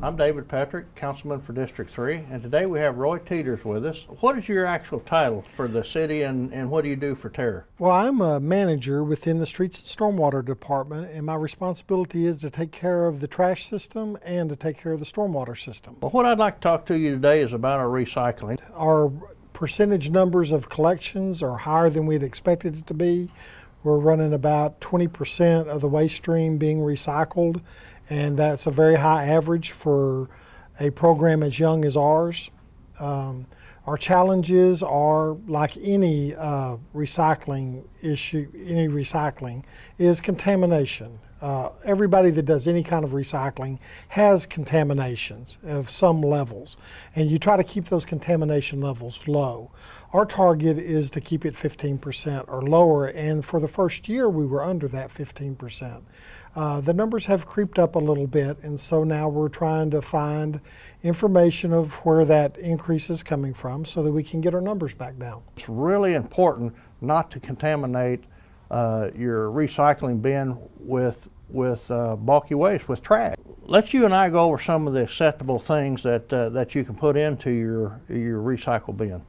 I'm David Patrick, Councilman for District 3, and today we have Roy Teeters with us. What is your actual title for the city and what do you do for Terra? Well, I'm a manager within the Streets and Stormwater Department, and my responsibility is to take care of the trash system and to take care of the stormwater system. Well, what I'd like to talk to you today is about our recycling. Our percentage numbers of collections are higher than we'd expected it to be. We're running about 20% of the waste stream being recycled, and that's a very high average for a program as young as ours. Our challenges are, like any recycling issue, any recycling, is contamination. Everybody that does any kind of recycling has contaminations of some levels, and you try to keep those contamination levels low. Our target is to keep it 15% or lower, and for the first year we were under that 15%. The numbers have creeped up a little bit, and so now we're trying to find information of where that increase is coming from so that we can get our numbers back down. It's really important not to contaminate your recycling bin with bulky waste, with trash. Let's you and I go over some of the acceptable things that you can put into your recycle bin.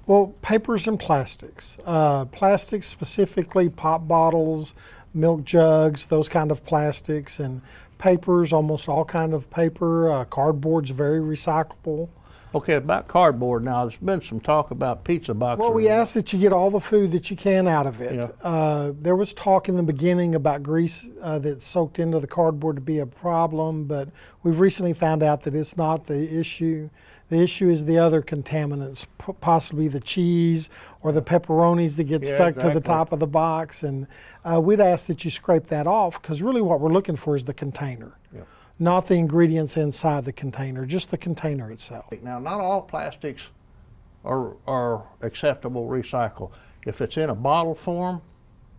Well, papers and plastics. Plastics, specifically pop bottles, milk jugs, those kind of plastics, and papers, almost all kind of paper. Cardboard's very recyclable. Okay, about cardboard now, there's been some talk about pizza boxes. Well, we ask that you get all the food that you can out of it. Yeah. There was talk in the beginning about grease that's soaked into the cardboard to be a problem, but we've recently found out that it's not the issue. The issue is the other contaminants, possibly the cheese or the pepperonis that get stuck to the top of the box. And we'd ask that you scrape that off, because really what we're looking for is the container. Yeah. Not the ingredients inside the container, just the container itself. Now, not all plastics are acceptable recycle. If it's in a bottle form,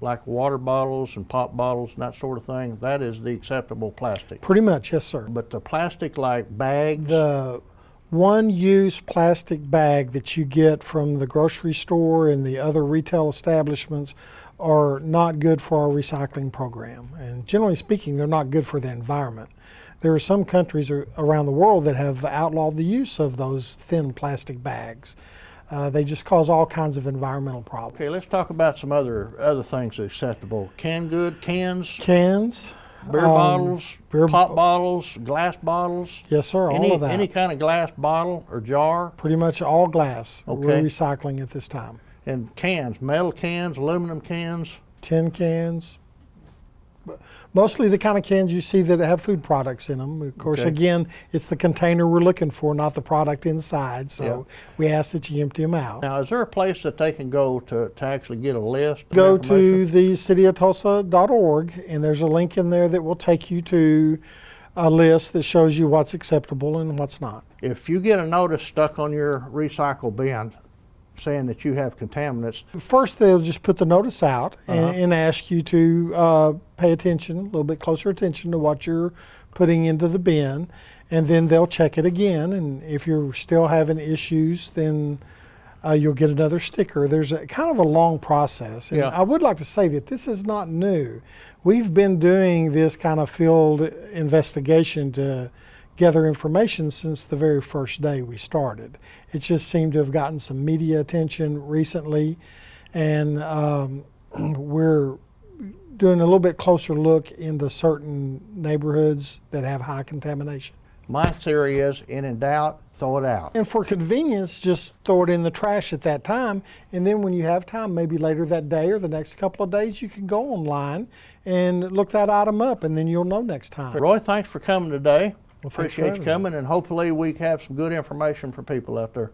like water bottles and pop bottles and that sort of thing, that is the acceptable plastic. Pretty much, yes, sir. But the plastic like bags? The one-use plastic bag that you get from the grocery store and the other retail establishments are not good for our recycling program. And generally speaking, they're not good for the environment. There are some countries around the world that have outlawed the use of those thin plastic bags. They just cause all kinds of environmental problems. Okay, let's talk about some other things acceptable. Canned good, cans? Cans. Beer bottles, pop bottles, glass bottles? Yes, sir, all of that. Any kind of glass bottle or jar? Pretty much all glass. Okay. We're recycling at this time. And cans, metal cans, aluminum cans? Tin cans. Mostly the kind of cans you see that have food products in them. Of course, again, it's the container we're looking for, not the product inside. So we ask that you empty them out. Now, is there a place that they can go to actually get a list? Go to the cityofTulsa.org, and there's a link in there that will take you to a list that shows you what's acceptable and what's not. If you get a notice stuck on your recycle bin saying that you have contaminants, first they'll just put the notice out and ask you to pay attention, a little bit closer attention to what you're putting into the bin, and then they'll check it again, and if you're still having issues, then you'll get another sticker. There's a kind of a long process, and I would like to say that this is not new. We've been doing this kind of field investigation to gather information since the very first day we started. It just seemed to have gotten some media attention recently, and we're doing a little bit closer look into certain neighborhoods that have high contamination. My theory is, in doubt, throw it out. And for convenience, just throw it in the trash at that time, and then when you have time, maybe later that day or the next couple of days, you can go online and look that item up, and then you'll know next time. Roy, thanks for coming today. Well, Appreciate you coming, and hopefully we have some good information for people out there.